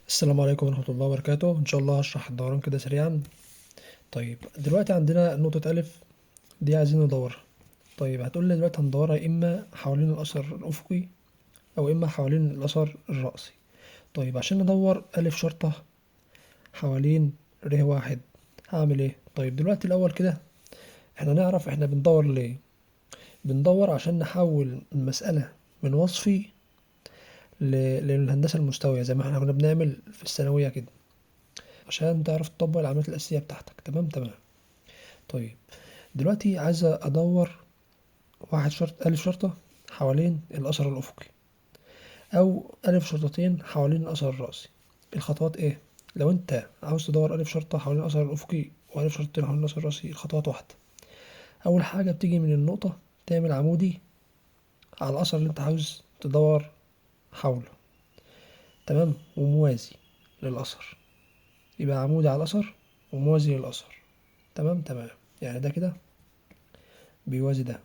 السلام عليكم ورحمة الله وبركاته. إن شاء الله هشرح الدوران كده سريعا. طيب دلوقتي عندنا نقطة ألف دي عايزين ندورها. طيب هتقول لي دلوقتي هندورها إما حوالين الأثر الأفقي أو إما حوالين الأثر الرأسي. طيب عشان ندور ألف شرطة حوالين ر واحد هعمل إيه؟ طيب دلوقتي الأول كده إحنا نعرف إحنا بندور ليه. بندور عشان نحول المسألة من وصفي للهندسة المستوية زي ما احنا كنا بنعمل في الثانوية كده، عشان تعرف تطبق العمليات الأساسية بتاعتك. تمام. طيب دلوقتي عايز ادور واحد شرط الف شرطة حوالين الاثر الافقي او الف شرطتين حوالين الاثر الرأسي. الخطوات ايه؟ لو انت عاوز تدور الف شرطة حوالين الاثر الافقي والف شرطتين حوالين الاثر الرأسي، الخطوات واحدة. اول حاجة بتيجي من النقطة تعمل عمودي على الاثر اللي انت عاوز تدور حوله، تمام، وموازي للاثر. يبقى عمودي على الاثر وموازي للاثر. تمام. يعني ده كده بيوازي ده.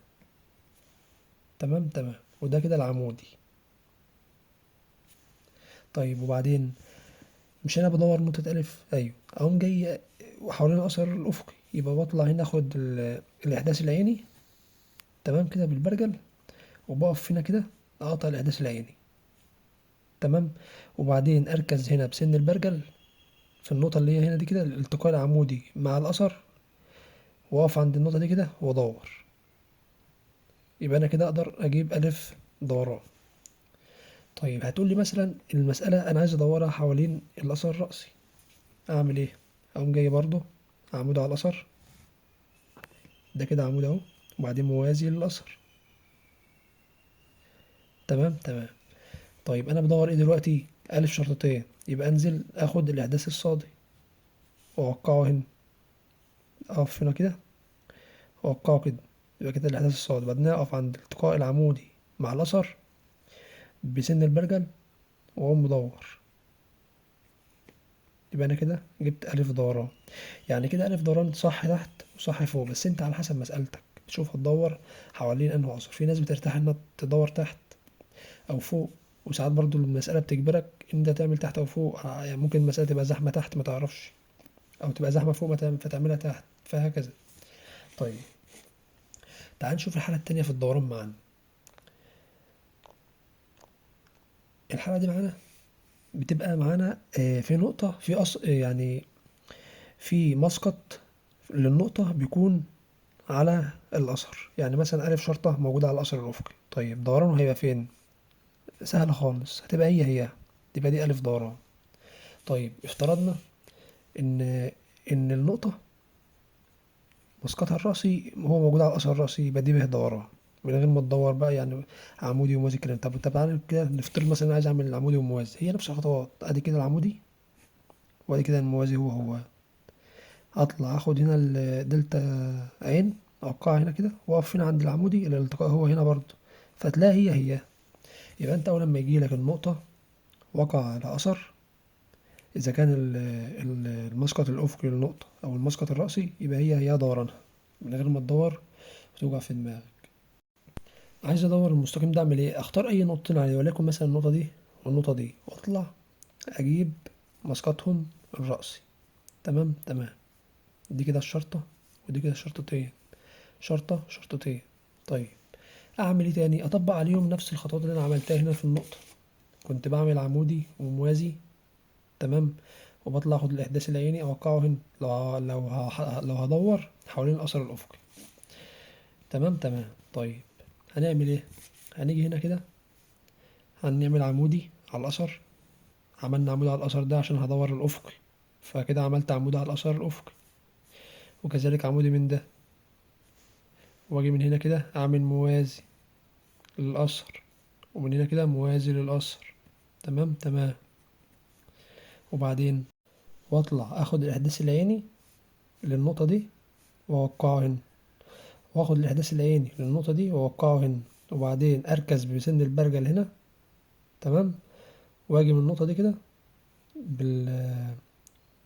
تمام. وده كده العمودي. طيب وبعدين مش انا بدور نقطة ألف؟ أيوة، أقوم جاي حوالين الأثر الأفقي، يبقى بطلع هنا أخد الإحداث العيني، تمام كده بالبرجل، وبقف هنا كده أقطع الإحداث العيني. تمام. وبعدين أركز هنا بسن البرجل في النقطة اللي هي هنا دي كده، الالتقاء العمودي مع الأثر، وأقف عند النقطة دي كده وأدور. يبقى أنا كده أقدر أجيب ألف دوران. طيب هتقولي مثلا المسألة أنا عايز أدورها حوالين الأثر الرأسي، أعمل إيه؟ أقوم جاي برضو عمود على الأثر، ده كده عمود اهو، وبعدين موازي للأثر. تمام. طيب أنا بدور إيه دلوقتي؟ ألف شرطتين، يبقى أنزل آخد الإحداث الصادي وأوقعه هنا، أقف هنا كده وأوقعه كده، يبقى كده الإحداث الصادي. بعدين أقف عند التقاء العمودي مع الأثر بسن البرجل وأقوم مدور. يبقى أنا كده جبت ألف دوران. يعني كده ألف دوران صح تحت وصح فوق، بس أنت على حسب مسألتك تشوف هتدور حوالين أنه أثر. في ناس بترتاح إنها تدور تحت او فوق، وساعات برضو المسألة بتجبرك ان انت تعمل تحت او فوق. يعني ممكن المسألة تبقى زحمة تحت ما تعرفش، او تبقى زحمة فوق ما فتعملها تحت، فهكذا. طيب تعال نشوف الحالة التانية في الدوران معانا. الحالة دي معانا بتبقى معانا في نقطة في يعني في مسقط للنقطة بيكون على الأثر. يعني مثلا ألف شرطة موجودة على الأثر الأفقي، طيب دورانه هيبقى فين؟ سهلة خالص، هتبقى هي تبقى دي ألف دوران. طيب افترضنا إن النقطة مسقطها الرأسي هو موجود على الأثر الرأسي، يبقى دي به دوران من غير ما تدور بقى يعني عمودي وموازي كده. طب تعالى كده نفترض مثلا عايز اعمل العمودي والموازي، هي نفس الخطوات، ادي كده العمودي وادي كده الموازي هو. اطلع اخد هنا الدلتا عين، اوقعها هنا كده، واقف هنا عند العمودي، الالتقاء هو هنا برضه، فتلاقي هي. يبقى انت اول لما يجي لك النقطة وقع على اثر، اذا كان المسقط الافقي للنقطة او المسقط الرأسي، يبقى هي دورانها من غير ما تدور وتوجع في دماغك. عايز ادور المستقيم ده اعمل ايه؟ اختار اي نقطتين عليه، وليكن مثلا النقطه دي والنقطه دي، واطلع اجيب مسقطهم الرأسي. تمام. دي كده الشرطه ودي كده الشرطتين، شرطه شرطتين. طيب اعمل ايه تاني؟ اطبق عليهم نفس الخطوات اللي انا عملتها هنا في النقطه. كنت بعمل عمودي وموازي، تمام، وبطلع اخد الاحداث العيني اوقعه هنا لو هدور حوالين الاثر الافقي. تمام. طيب هنعمل ايه؟ هنيجي هنا كده هنعمل عمودي على الأثر. عملنا عمود على الأثر ده عشان هدور الأفقي، فكده عملت عمود على الأثر الأفقي، وكذلك عمودي من ده، واجي من هنا كده أعمل موازي للأثر، ومن هنا كده موازي للأثر. تمام. وبعدين واطلع اخد الإحداث العيني للنقطة دي واوقعه هنا، واخد الإحداث العيني للنقطة دي واوقعه هنا، وبعدين اركز بسن البرجل هنا، تمام، واجي من النقطة دي كده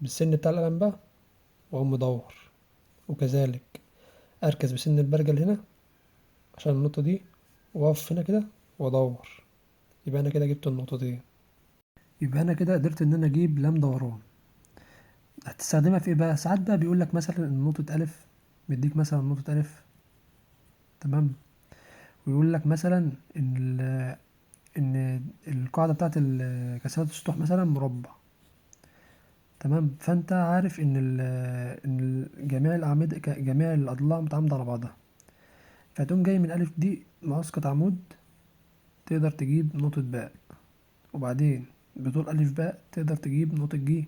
بالسن بتاع القلم بقى واقوم مدور، وكذلك اركز بسن البرجل هنا عشان النقطة دي، واقف هنا كده وادور. يبقى انا كده جبت النقطتين. يبقى انا كده قدرت ان انا اجيب لام دوران. هتستخدمها في ايه بقى؟ ساعات بقى بيقول لك مثلا ان نقطة الف، بيديك مثلا نقطة الف، تمام، ويقول لك مثلا ان ان القاعدة بتاعت كسرات السطوح مثلا مربع، تمام. فانت عارف ان جميع الاعمدة، جميع الاضلاع متعامدة على بعضها، فتقوم جاي من الف دي ماسقط عمود، تقدر تجيب نقطة باء، وبعدين بطول ألف باء تقدر تجيب نقطة ج،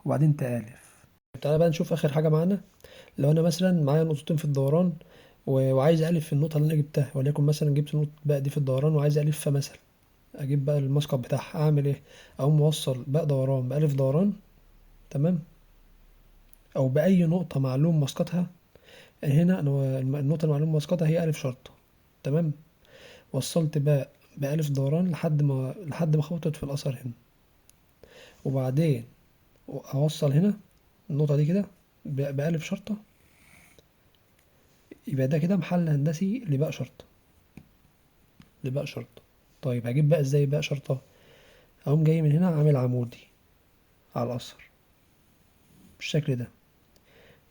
وبعدين تألف. تعالى بقى نشوف آخر حاجة معانا. لو أنا مثلا معايا نقطتين في الدوران وعايز ألف في النقطة اللي أنا جبتها، وليكن مثلا جبت نقطة باء دي في الدوران وعايز ألفها مثلا، أجيب بقى المسقط بتاعها، أعمل إيه؟ أقوم موصل باء دوران بألف دوران، تمام، أو بأي نقطة معلوم مسقطها. هنا أنا النقطة المعلوم مسقطها هي ألف شرطة، تمام. وصلت باء بألف دوران لحد ما خبطت في الأثر هنا، وبعدين أوصل هنا النقطة دي كده بألف شرطة، يبقى ده كده محل هندسي لباء شرطة، لباء شرطة. طيب هجيب بقى ازاي باء شرطة؟ أقوم جاي من هنا عامل عمودي على الأثر بالشكل ده،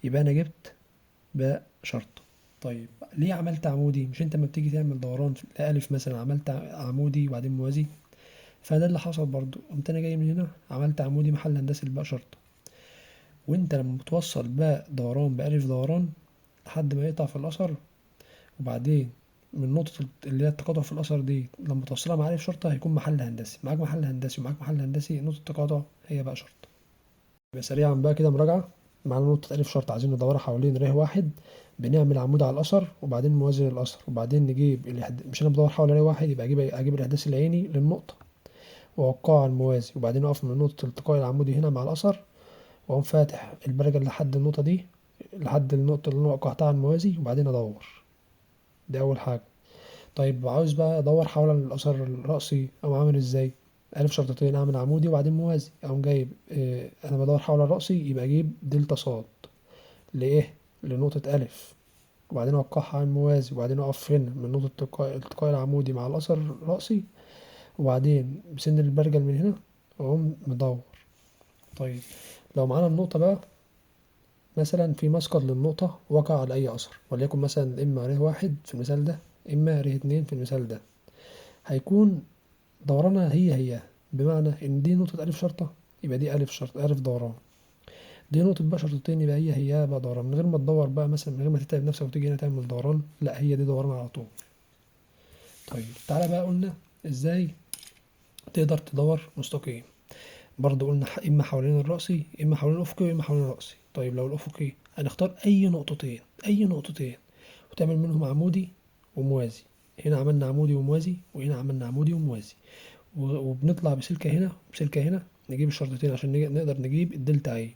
يبقى أنا جبت باء شرطة. طيب ليه عملت عمودي؟ مش انت لما بتيجي تعمل دوران في ألف مثلا عملت عمودي وبعدين موازي؟ فده اللي حصل برضو، قمت أنا جاي من هنا عملت عمودي محل هندسي لباء شرطة. وانت لما بتوصل باء دوران بألف دوران لحد ما يقطع في الأثر، وبعدين من نقطة اللي هي التقاطع في الأثر دي لما توصلها مع ألف شرطة هيكون محل هندسي، معاك محل هندسي ومعاك محل هندسي، نقطة التقاطع هي بقى شرطة. يبقى سريعا بقى كده مراجعة. معانا نقطة ألف شرطة عايزين ندورها حوالين ر واحد، بنعمل عمود على الأثر وبعدين موازي للأثر، وبعدين نجيب مش أنا بدور حول ر واحد يبقى أجيب الإحداث العيني للنقطة وأوقعه على الموازي، وبعدين أقف من نقطة التقاء العمودي هنا مع الأثر، وأقوم فاتح البرجل لحد النقطة دي، لحد النقطة اللي أنا وقعتها على الموازي، وبعدين أدور. دي أول حاجة. طيب عاوز بقى ادور حول الاثر الرأسي او عامل ازاي؟ الف شرطتين، اعمل عمودي وبعدين موازي، اقوم جايب انا بدور حول الرأسي يبقى اجيب دلتا صاد لايه؟ لنقطة الف، وبعدين اوقعها على الموازي، وبعدين اقف هنا من نقطة التقاء العمودي مع الاثر الرأسي، وبعدين بسن البرجل من هنا واقوم مدور. طيب لو معانا النقطة بقى مثلا في مسقط للنقطة وقع على أي أثر، وليكن مثلا إما ر واحد في المثال ده، إما ر اتنين في المثال ده، هيكون دورانها هي بمعنى ان دي نقطة ألف شرطة يبقى دي ألف شرطة ألف دوران، دي نقطة بقى شرطتين يبقى هي بقى دوران، من غير ما تدور بقى مثلا، من غير ما تتعب نفسك وتيجي هنا تعمل دوران، لا هي دي دوران على طول. طيب تعالى بقى قلنا ازاي تقدر تدور مستقيم. برضو قلنا اما حوالين الرأسي، اما حوالين الأفقي، واما حوالين الرأسي. طيب لو الأفقي هنختار أي نقطتين، أي نقطتين، وتعمل منهم عمودي وموازي. هنا عملنا عمودي وموازي، وهنا عملنا عمودي وموازي، وبنطلع بسلكة هنا بسلكة هنا، نجيب الشرطتين عشان نقدر نجيب الدلتا عين،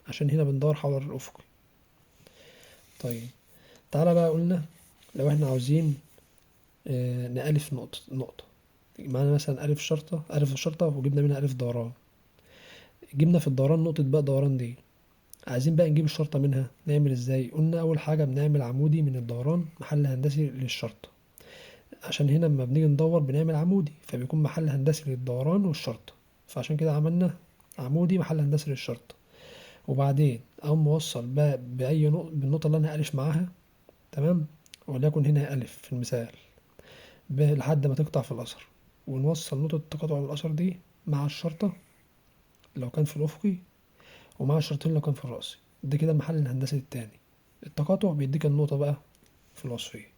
عشان هنا بندور حول الأفقي. طيب تعالى بقى قلنا لو احنا عاوزين نألف نقطة، معانا مثلا ألف شرطة وجبنا منها ألف دوران، جبنا في الدوران نقطة بقى دوران دي، عايزين بقى نجيب الشرطة منها، نعمل ازاي؟ قلنا أول حاجة بنعمل عمودي من الدوران محل هندسي للشرطة، عشان هنا لما بنيجي ندور بنعمل عمودي فبيكون محل هندسي للدوران والشرطة، فعشان كده عملنا عمودي محل هندسي للشرطة. وبعدين أقوم موصل بقى بأي نقطة بالنقطة اللي أنا ألف معاها، تمام، وليكن هنا ألف في المثال، لحد ما تقطع في الأثر، ونوصل نقطة التقاطع الأثر دي مع الشرطة لو كان في الأفقي، ومع الشرطين لو كان في الرأسي. ده كده المحل الهندسي التاني. التقاطع بيديك النقطة بقى في الوصفية.